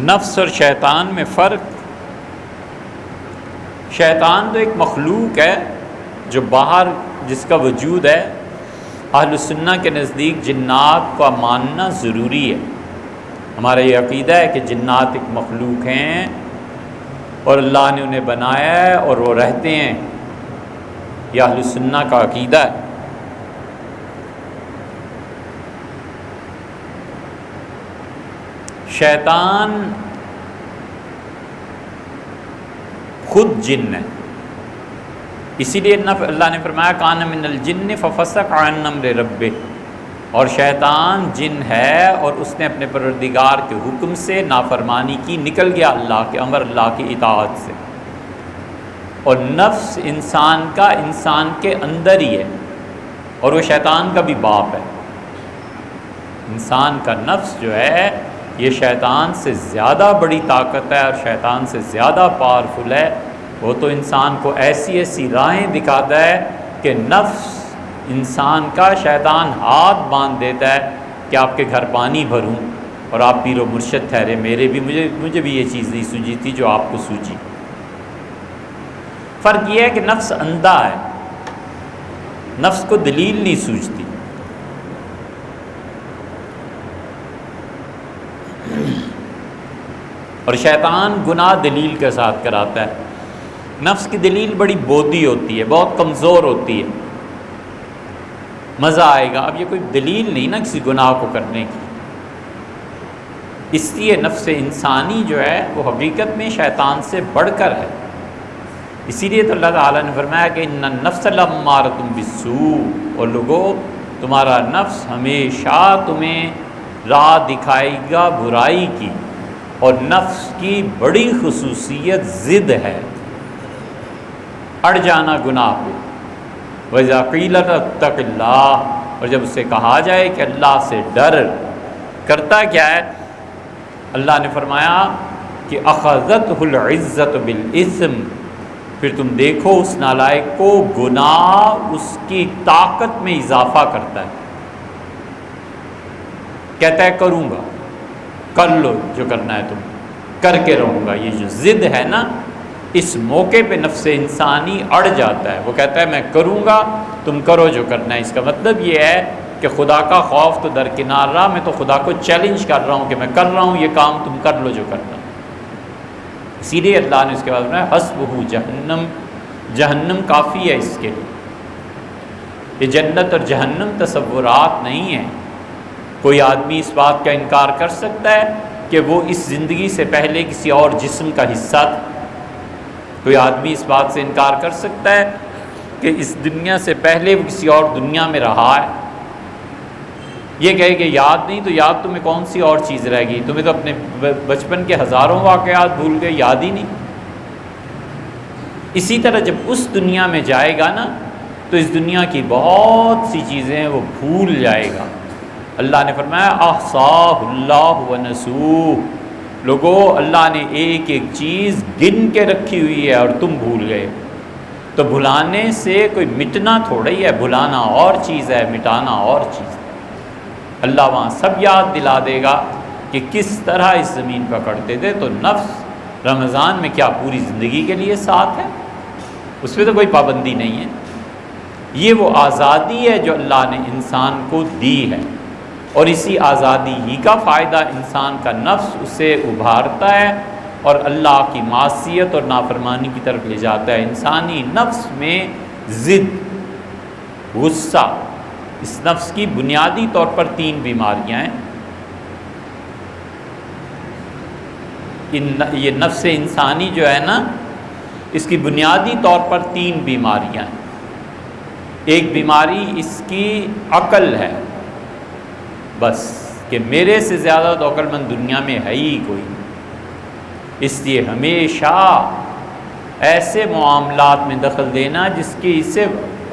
نفس اور شیطان میں فرق. شیطان تو ایک مخلوق ہے جو باہر جس کا وجود ہے. اہل سنہ کے نزدیک جنات کا ماننا ضروری ہے. ہمارا یہ عقیدہ ہے کہ جنات ایک مخلوق ہیں اور اللہ نے انہیں بنایا ہے اور وہ رہتے ہیں. یہ اہل سنہ کا عقیدہ ہے. شیطان خود جن ہے، اسی لیے اللہ نے فرمایا کان من الجن ففسق عن امر ربہ. اور شیطان جن ہے اور اس نے اپنے پروردگار کے حکم سے نافرمانی کی، نکل گیا اللہ کے امر، اللہ کی اطاعت سے. اور نفس انسان کا انسان کے اندر ہی ہے اور وہ شیطان کا بھی باپ ہے. انسان کا نفس جو ہے یہ شیطان سے زیادہ بڑی طاقت ہے اور شیطان سے زیادہ پاورفل ہے. وہ تو انسان کو ایسی ایسی راہیں دکھاتا ہے کہ نفس انسان کا شیطان ہاتھ باندھ دیتا ہے کہ آپ کے گھر پانی بھروں اور آپ پیر و مرشد ٹھہرے. مجھے بھی یہ چیز نہیں سوجی تھی جو آپ کو سوجی. فرق یہ ہے کہ نفس اندھا ہے، نفس کو دلیل نہیں سوجتی. اور شیطان گناہ دلیل کے ساتھ کراتا ہے. نفس کی دلیل بڑی بودی ہوتی ہے، بہت کمزور ہوتی ہے. مزہ آئے گا، اب یہ کوئی دلیل نہیں نا کسی گناہ کو کرنے کی. اس لیے نفس انسانی جو ہے وہ حقیقت میں شیطان سے بڑھ کر ہے. اسی لیے تو اللہ تعالیٰ نے فرمایا کہ ان النفس لامارۃ بالسوء. اور لوگو تمہارا نفس ہمیشہ تمہیں راہ دکھائے گا برائی کی. اور نفس کی بڑی خصوصیت ضد ہے، اڑ جانا گناہ پہ. وَإِذَا قِيلَ اتَّقِ اللَّهَ. اور جب اسے کہا جائے کہ اللہ سے ڈر، کرتا کیا ہے؟ اللہ نے فرمایا کہ أَخَذَتْهُ الْعِزَّةُ بِالْإِثْمِ. پھر تم دیکھو اس نالائق کو گناہ اس کی طاقت میں اضافہ کرتا ہے. کہتا ہے کروں گا، کر لو جو کرنا ہے، تم کر کے رہوں گا. یہ جو ضد ہے نا، اس موقع پہ نفس انسانی اڑ جاتا ہے. وہ کہتا ہے میں کروں گا، تم کرو جو کرنا ہے. اس کا مطلب یہ ہے کہ خدا کا خوف تو درکنار رہا، میں تو خدا کو چیلنج کر رہا ہوں کہ میں کر رہا ہوں یہ کام، تم کر لو جو کرنا. اسی لیے اللہ نے اس کے بعد بنایا حسبہ جہنم. جہنم کافی ہے اس کے لیے. یہ جنت اور جہنم تصورات نہیں ہیں. کوئی آدمی اس بات کا انکار کر سکتا ہے کہ وہ اس زندگی سے پہلے کسی اور جسم کا حصہ تھا؟ کوئی آدمی اس بات سے انکار کر سکتا ہے کہ اس دنیا سے پہلے وہ کسی اور دنیا میں رہا ہے؟ یہ کہے کہ یاد نہیں، تو یاد تمہیں کون سی اور چیز رہ گئی؟ تمہیں تو اپنے بچپن کے ہزاروں واقعات بھول گئے، یاد ہی نہیں. اسی طرح جب اس دنیا میں جائے گا نا تو اس دنیا کی بہت سی چیزیں وہ بھول جائے گا. اللہ نے فرمایا احصاہ اللہ ونسوہ. لوگو اللہ نے ایک ایک چیز گن کے رکھی ہوئی ہے اور تم بھول گئے. تو بھلانے سے کوئی مٹنا تھوڑا ہی ہے، بھلانا اور چیز ہے، مٹانا اور چیز ہے. اللہ وہاں سب یاد دلا دے گا کہ کس طرح اس زمین پہ کرتے تھے. تو نفس رمضان میں کیا پوری زندگی کے لیے ساتھ ہے؟ اس پہ تو کوئی پابندی نہیں ہے. یہ وہ آزادی ہے جو اللہ نے انسان کو دی ہے، اور اسی آزادی ہی کا فائدہ انسان کا نفس اسے ابھارتا ہے اور اللہ کی معصیت اور نافرمانی کی طرف لے جاتا ہے. انسانی نفس میں ضد، غصہ، اس نفس کی بنیادی طور پر 3 بیماریاں ہیں. یہ نفس انسانی جو ہے نا، اس کی بنیادی طور پر 3 بیماریاں ہیں. ایک بیماری اس کی عقل ہے، بس کہ میرے سے زیادہ تو عقل مند دنیا میں ہے ہی کوئی نہیں. اس لیے ہمیشہ ایسے معاملات میں دخل دینا جس کی اس سے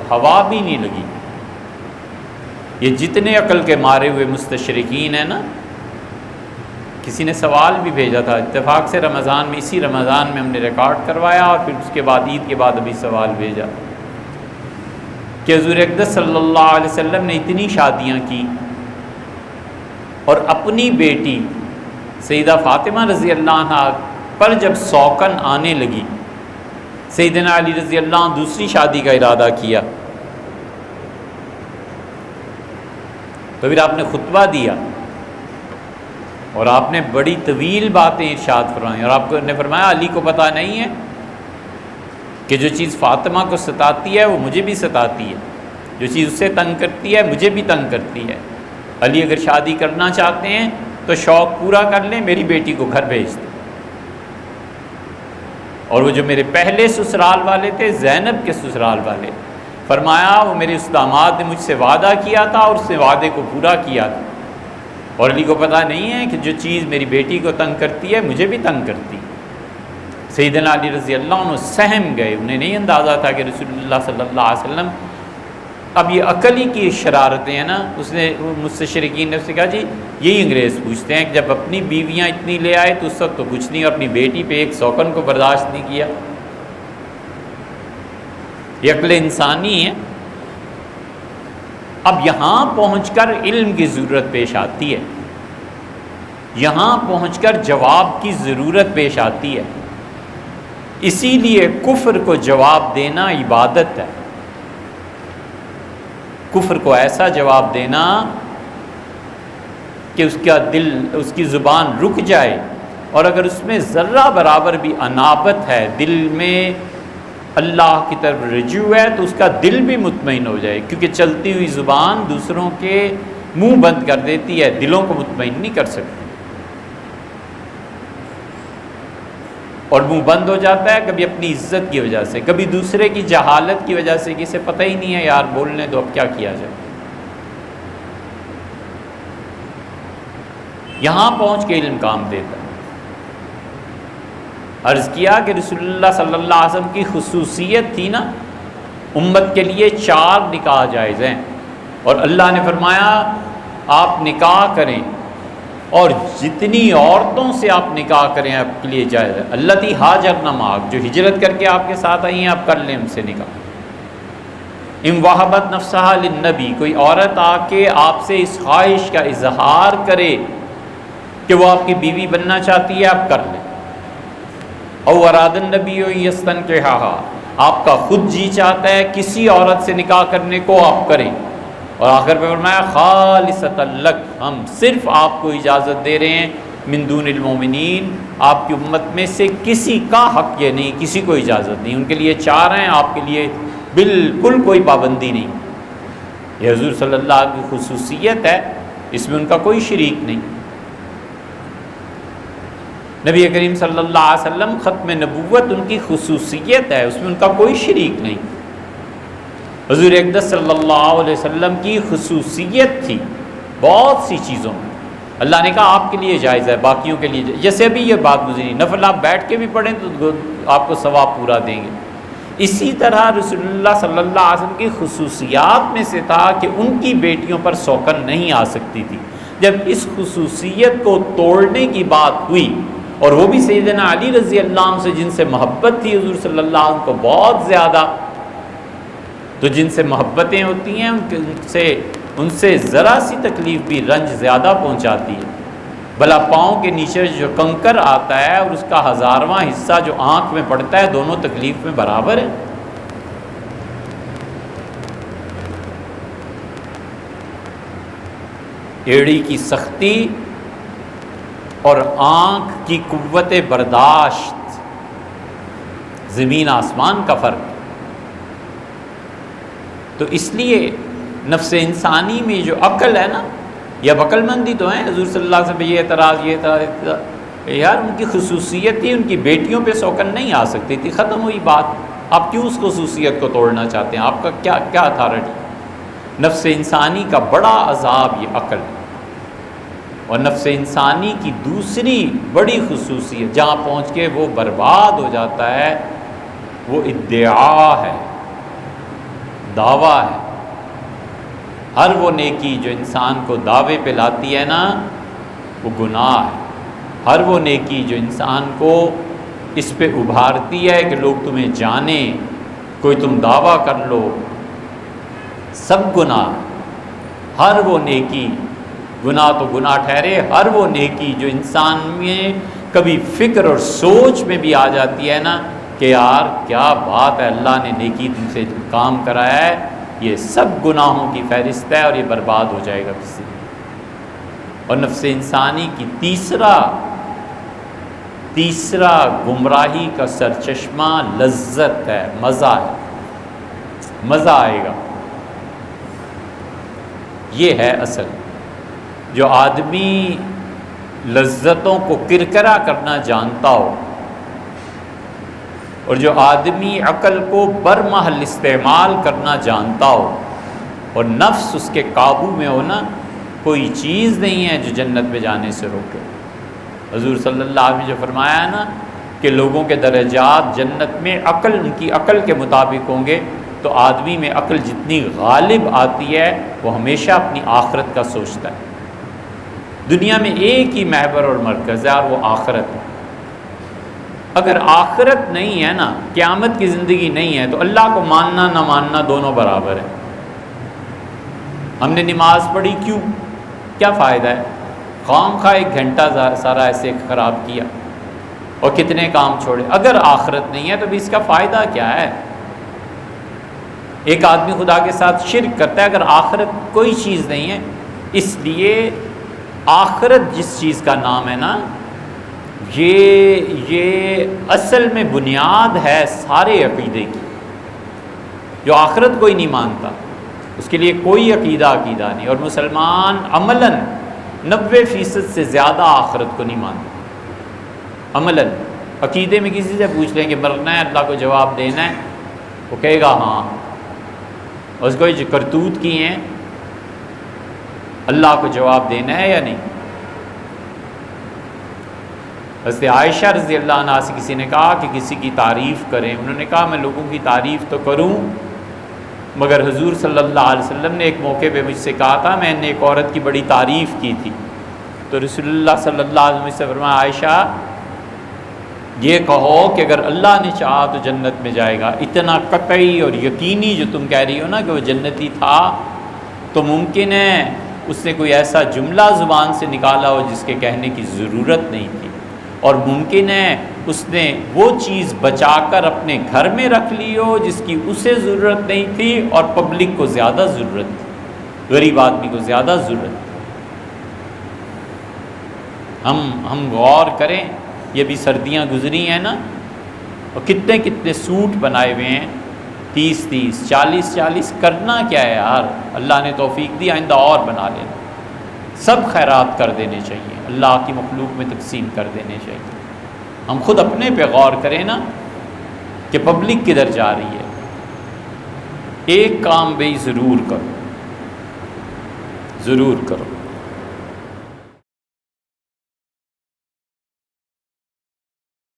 ہوا بھی نہیں لگی. یہ جتنے عقل کے مارے ہوئے مستشرقین ہیں نا، کسی نے سوال بھی بھیجا تھا اتفاق سے رمضان میں، اسی رمضان میں ہم نے ریکارڈ کروایا اور پھر اس کے بعد عید کے بعد ابھی سوال بھیجا کہ حضور اقدس صلی اللہ علیہ وسلم نے اتنی شادیاں کی اور اپنی بیٹی سیدہ فاطمہ رضی اللہ عنہ پر جب سوکن آنے لگی، سیدنا علی رضی اللہ عنہ دوسری شادی کا ارادہ کیا، تو پھر آپ نے خطبہ دیا اور آپ نے بڑی طویل باتیں ارشاد فرمائیں، اور آپ نے فرمایا علی کو پتہ نہیں ہے کہ جو چیز فاطمہ کو ستاتی ہے وہ مجھے بھی ستاتی ہے، جو چیز اسے تنگ کرتی ہے مجھے بھی تنگ کرتی ہے۔ علی اگر شادی کرنا چاہتے ہیں تو شوق پورا کر لیں، میری بیٹی کو گھر بھیج دیں۔ اور وہ جو میرے پہلے سسرال والے تھے، زینب کے سسرال والے، فرمایا وہ میرے اس داماد نے مجھ سے وعدہ کیا تھا اور اس نے وعدے کو پورا کیا تھا، اور علی کو پتہ نہیں ہے کہ جو چیز میری بیٹی کو تنگ کرتی ہے مجھے بھی تنگ کرتی ہے۔ سیدنا علی رضی اللہ عنہ سہم گئے، انہیں نہیں اندازہ تھا کہ رسول اللہ صلی اللہ علیہ وسلم، اب یہ عقل ہی کی شرارتیں ہیں نا۔ اس نے مستشرقین نے اس سے کہا جی یہی انگریز پوچھتے ہیں کہ جب اپنی بیویاں اتنی لے آئے تو اس وقت تو کچھ نہیں، اور اپنی بیٹی پہ ایک سوکن کو برداشت نہیں کیا۔ یہ عقل انسانی ہے۔ اب یہاں پہنچ کر علم کی ضرورت پیش آتی ہے، یہاں پہنچ کر جواب کی ضرورت پیش آتی ہے۔ اسی لیے کفر کو جواب دینا عبادت ہے، کفر کو ایسا جواب دینا کہ اس کا دل، اس کی زبان رک جائے، اور اگر اس میں ذرہ برابر بھی انابت ہے، دل میں اللہ کی طرف رجوع ہے، تو اس کا دل بھی مطمئن ہو جائے، کیونکہ چلتی ہوئی زبان دوسروں کے منہ بند کر دیتی ہے، دلوں کو مطمئن نہیں کر سکتی، اور منہ بند ہو جاتا ہے کبھی اپنی عزت کی وجہ سے، کبھی دوسرے کی جہالت کی وجہ سے، کسی پتہ ہی نہیں ہے یار بولنے دو اب کیا کیا جائے۔ یہاں پہنچ کے علم کام دیتا ہے۔ عرض کیا کہ رسول اللہ صلی اللہ علیہ وسلم کی خصوصیت تھی نا، امت کے لیے 4 نکاح جائز ہیں، اور اللہ نے فرمایا آپ نکاح کریں، اور جتنی عورتوں سے آپ نکاح کریں آپ کے لیے جائز ہے۔ اللتی ہاجرن معک، جو ہجرت کر کے آپ کے ساتھ آئی ہیں آپ کر لیں ان سے نکاح۔ ان وہبت نفسہا للنبی، کوئی عورت آ کے آپ سے اس خواہش کا اظہار کرے کہ وہ آپ کی بیوی بننا چاہتی ہے آپ کر لیں۔ او اراد النبی یستنکحھا، آپ کا خود جی چاہتا ہے کسی عورت سے نکاح کرنے کو آپ کریں، اور آخر پہ فرمایا خالصۃ لک، ہم صرف آپ کو اجازت دے رہے ہیں، من دون المومنین، آپ کی امت میں سے کسی کا حق یہ نہیں، کسی کو اجازت نہیں، ان کے لیے 4 ہیں، آپ کے لیے بالکل کوئی پابندی نہیں۔ یہ حضور صلی اللہ علیہ وسلم کی خصوصیت ہے، اس میں ان کا کوئی شریک نہیں۔ نبی کریم صلی اللہ علیہ وسلم ختم نبوت ان کی خصوصیت ہے، اس میں ان کا کوئی شریک نہیں۔ حضور اقدس صلی اللہ علیہ وسلم کی خصوصیت تھی بہت سی چیزوں میں، اللہ نے کہا آپ کے لیے جائز ہے، باقیوں کے لیے جائز۔ جیسے ابھی یہ بات گزری، نفل آپ بیٹھ کے بھی پڑھیں تو آپ کو ثواب پورا دیں گے۔ اسی طرح رسول اللہ صلی اللہ علیہ وسلم کی خصوصیات میں سے تھا کہ ان کی بیٹیوں پر سوکن نہیں آ سکتی تھی۔ جب اس خصوصیت کو توڑنے کی بات ہوئی، اور وہ بھی سیدنا علی رضی اللہ عنہ سے جن سے محبت تھی حضور صلی اللہ علیہ وسلم کو بہت زیادہ، تو جن سے محبتیں ہوتی ہیں ان سے ذرا سی تکلیف بھی رنج زیادہ پہنچاتی ہے۔ بھلا پاؤں کے نیچے جو کنکر آتا ہے اور اس کا 1000واں حصہ جو آنکھ میں پڑتا ہے، دونوں تکلیف میں برابر ہے۔ ایڑی کی سختی اور آنکھ کی قوت برداشت، زمین آسمان کا فرق۔ تو اس لیے نفس انسانی میں جو عقل ہے نا، یہ اب عقل مندی تو ہیں، حضور صلی اللہ علیہ وسلم یہ اعتراض، یہ اعتراض، یار ان کی خصوصیت تھی، ان کی بیٹیوں پہ سوکن نہیں آ سکتی تھی، ختم ہوئی بات۔ آپ کیوں اس خصوصیت کو توڑنا چاہتے ہیں؟ آپ کا کیا اتھارٹی؟ نفس انسانی کا بڑا عذاب یہ عقل ہے، اور نفس انسانی کی دوسری بڑی خصوصیت جہاں پہنچ کے وہ برباد ہو جاتا ہے، وہ ادعا ہے، دعویٰ ہے۔ ہر وہ نیکی جو انسان کو دعوے پہ لاتی ہے نا، وہ گناہ ہے۔ ہر وہ نیکی جو انسان کو اس پہ ابھارتی ہے کہ لوگ تمہیں جانیں، کوئی تم دعویٰ کر لو، سب گناہ۔ ہر وہ نیکی گناہ تو گناہ ٹھہرے، ہر وہ نیکی جو انسان میں کبھی فکر اور سوچ میں بھی آ جاتی ہے نا کہ یار کیا بات ہے، اللہ نے نیکی تم سے کام کرایا ہے، یہ سب گناہوں کی فہرست ہے اور یہ برباد ہو جائے گا کسی دن۔ اور نفس انسانی کی تیسرا گمراہی کا سرچشمہ لذت ہے، مزہ ہے، مزہ آئے گا۔ یہ ہے اصل، جو آدمی لذتوں کو کرکرا کرنا جانتا ہو اور جو آدمی عقل کو برمحل استعمال کرنا جانتا ہو اور نفس اس کے قابو میں ہو نا، کوئی چیز نہیں ہے جو جنت میں جانے سے روکے۔ حضور صلی اللہ علیہ وسلم نے جو فرمایا ہے نا کہ لوگوں کے درجات جنت میں ان کی عقل کے مطابق ہوں گے، تو آدمی میں عقل جتنی غالب آتی ہے وہ ہمیشہ اپنی آخرت کا سوچتا ہے۔ دنیا میں ایک ہی محور اور مرکز ہے اور وہ آخرت ہے۔ اگر آخرت نہیں ہے نا، قیامت کی زندگی نہیں ہے، تو اللہ کو ماننا نہ ماننا دونوں برابر ہے۔ ہم نے نماز پڑھی کیوں؟ کیا فائدہ ہے؟ خام خواہ 1 گھنٹہ سارا ایسے خراب کیا اور کتنے کام چھوڑے۔ اگر آخرت نہیں ہے تو بھی اس کا فائدہ کیا ہے؟ ایک آدمی خدا کے ساتھ شرک کرتا ہے، اگر آخرت کوئی چیز نہیں ہے۔ اس لیے آخرت جس چیز کا نام ہے نا، یہ اصل میں بنیاد ہے سارے عقیدے کی۔ جو آخرت کوئی نہیں مانتا اس کے لیے کوئی عقیدہ نہیں، اور مسلمان عملاً 90% سے زیادہ آخرت کو نہیں مانتا۔ عملاً عقیدے میں کسی سے پوچھ لیں کہ مرنا ہے، اللہ کو جواب دینا ہے، وہ کہے گا ہاں، اور اس کو جو کرتوت کی ہیں اللہ کو جواب دینا ہے یا نہیں۔ حضرت عائشہ رضی اللہ عنہا سے کسی نے کہا کہ کسی کی تعریف کریں، انہوں نے کہا میں لوگوں کی تعریف تو کروں، مگر حضور صلی اللہ علیہ وسلم نے ایک موقع پہ مجھ سے کہا تھا، میں نے ایک عورت کی بڑی تعریف کی تھی، تو رسول اللہ صلی اللہ علیہ وسلم سے فرمایا عائشہ یہ کہو کہ اگر اللہ نے چاہا تو جنت میں جائے گا۔ اتنا قطعی اور یقینی جو تم کہہ رہی ہو نا کہ وہ جنتی تھا، تو ممکن ہے اس نے کوئی ایسا جملہ زبان سے نکالا ہو جس کے کہنے کی ضرورت نہیں تھی، اور ممکن ہے اس نے وہ چیز بچا کر اپنے گھر میں رکھ لی ہو جس کی اسے ضرورت نہیں تھی اور پبلک کو زیادہ ضرورت تھی، غریب آدمی کو زیادہ ضرورت تھی۔ ہم غور کریں، یہ بھی سردیاں گزری ہیں نا، اور کتنے سوٹ بنائے ہوئے ہیں، 30 40 کرنا کیا ہے یار؟ اللہ نے توفیق دی، آئندہ اور بنا لینا۔ سب خیرات کر دینے چاہیے، اللہ کی مخلوق میں تقسیم کر دینے چاہیے۔ ہم خود اپنے پہ غور کریں نا کہ پبلک کدھر جا رہی ہے۔ ایک کام بھی ضرور کرو، ضرور کرو۔